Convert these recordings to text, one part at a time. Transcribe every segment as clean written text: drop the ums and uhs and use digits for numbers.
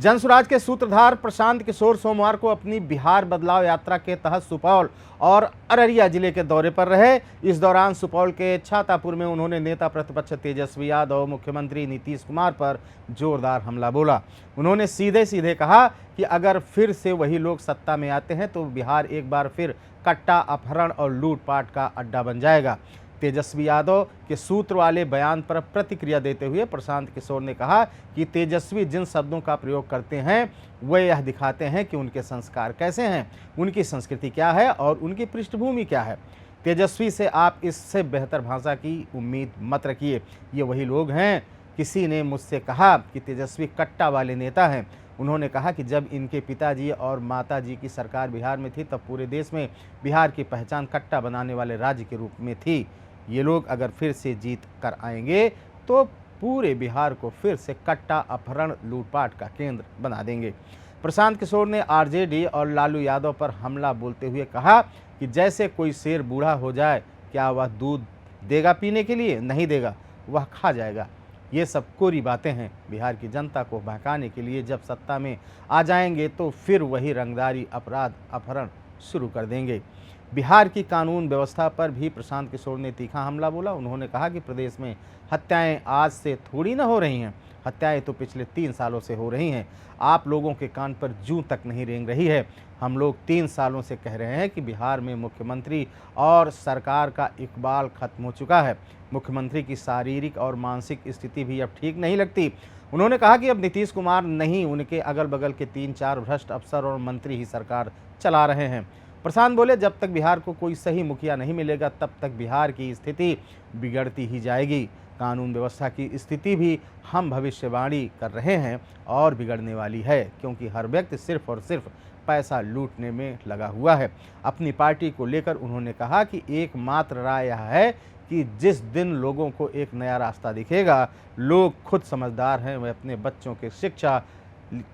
जनसुराज के सूत्रधार प्रशांत किशोर सोमवार को अपनी बिहार बदलाव यात्रा के तहत सुपौल और अररिया जिले के दौरे पर रहे। इस दौरान सुपौल के छातापुर में उन्होंने नेता प्रतिपक्ष तेजस्वी यादव और मुख्यमंत्री नीतीश कुमार पर जोरदार हमला बोला। उन्होंने सीधे सीधे कहा कि अगर फिर से वही लोग सत्ता में आते हैं तो बिहार एक बार फिर कट्टा, अपहरण और लूटपाट का अड्डा बन जाएगा। तेजस्वी यादव के सूत्र वाले बयान पर प्रतिक्रिया देते हुए प्रशांत किशोर ने कहा कि तेजस्वी जिन शब्दों का प्रयोग करते हैं वे यह दिखाते हैं कि उनके संस्कार कैसे हैं, उनकी संस्कृति क्या है और उनकी पृष्ठभूमि क्या है। तेजस्वी से आप इससे बेहतर भाषा की उम्मीद मत रखिए। ये वही लोग हैं। किसी ने मुझसे कहा कि तेजस्वी कट्टा वाले नेता हैं। उन्होंने कहा कि जब इनके पिताजी और माताजी की सरकार बिहार में थी तब पूरे देश में बिहार की पहचान कट्टा बनाने वाले राज्य के रूप में थी। ये लोग अगर फिर से जीत कर आएंगे तो पूरे बिहार को फिर से कट्टा, अपहरण, लूटपाट का केंद्र बना देंगे। प्रशांत किशोर ने आरजेडी और लालू यादव पर हमला बोलते हुए कहा कि जैसे कोई शेर बूढ़ा हो जाए, क्या वह दूध देगा पीने के लिए? नहीं देगा, वह खा जाएगा। ये सब कोरी बातें हैं। बिहार की जनता को बहकाने के लिए जब सत्ता में आ जाएंगे तो फिर वही रंगदारी, अपराध, अपहरण शुरू कर देंगे। बिहार की कानून व्यवस्था पर भी प्रशांत किशोर ने तीखा हमला बोला। उन्होंने कहा कि प्रदेश में हत्याएं आज से थोड़ी ना हो रही हैं, हत्याएं तो पिछले 3 सालों से हो रही हैं। आप लोगों के कान पर जूं तक नहीं रेंग रही है। हम लोग 3 सालों से कह रहे हैं कि बिहार में मुख्यमंत्री और सरकार का इकबाल खत्म हो चुका है। मुख्यमंत्री की शारीरिक और मानसिक स्थिति भी अब ठीक नहीं लगती। उन्होंने कहा कि अब नीतीश कुमार नहीं, उनके अगल बगल के 3-4 भ्रष्ट अफसर और मंत्री ही सरकार चला रहे हैं। प्रशांत बोले, जब तक बिहार को कोई सही मुखिया नहीं मिलेगा तब तक बिहार की स्थिति बिगड़ती ही जाएगी। कानून व्यवस्था की स्थिति भी हम भविष्यवाणी कर रहे हैं और बिगड़ने वाली है, क्योंकि हर व्यक्ति सिर्फ और सिर्फ पैसा लूटने में लगा हुआ है। अपनी पार्टी को लेकर उन्होंने कहा कि एकमात्र राय यह है कि जिस दिन लोगों को एक नया रास्ता दिखेगा, लोग खुद समझदार हैं, वे अपने बच्चों की शिक्षा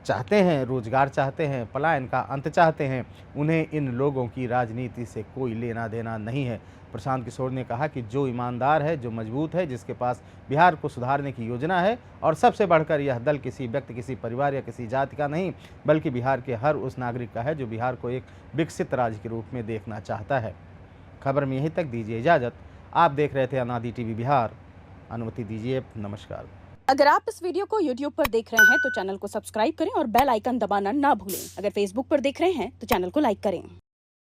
चाहते हैं, रोजगार चाहते हैं, पलायन का अंत चाहते हैं। उन्हें इन लोगों की राजनीति से कोई लेना देना नहीं है। प्रशांत किशोर ने कहा कि जो ईमानदार है, जो मजबूत है, जिसके पास बिहार को सुधारने की योजना है, और सबसे बढ़कर यह दल किसी व्यक्ति, किसी परिवार या किसी जाति का नहीं बल्कि बिहार के हर उस नागरिक का है जो बिहार को एक विकसित राज्य के रूप में देखना चाहता है। खबर में यहीं तक, दीजिए इजाज़त। आप देख रहे थे अनादि टीवी बिहार। अनुमति दीजिए। नमस्कार। अगर आप इस वीडियो को YouTube पर देख रहे हैं तो चैनल को सब्सक्राइब करें और बेल आइकन दबाना ना भूलें। अगर Facebook पर देख रहे हैं तो चैनल को लाइक करें।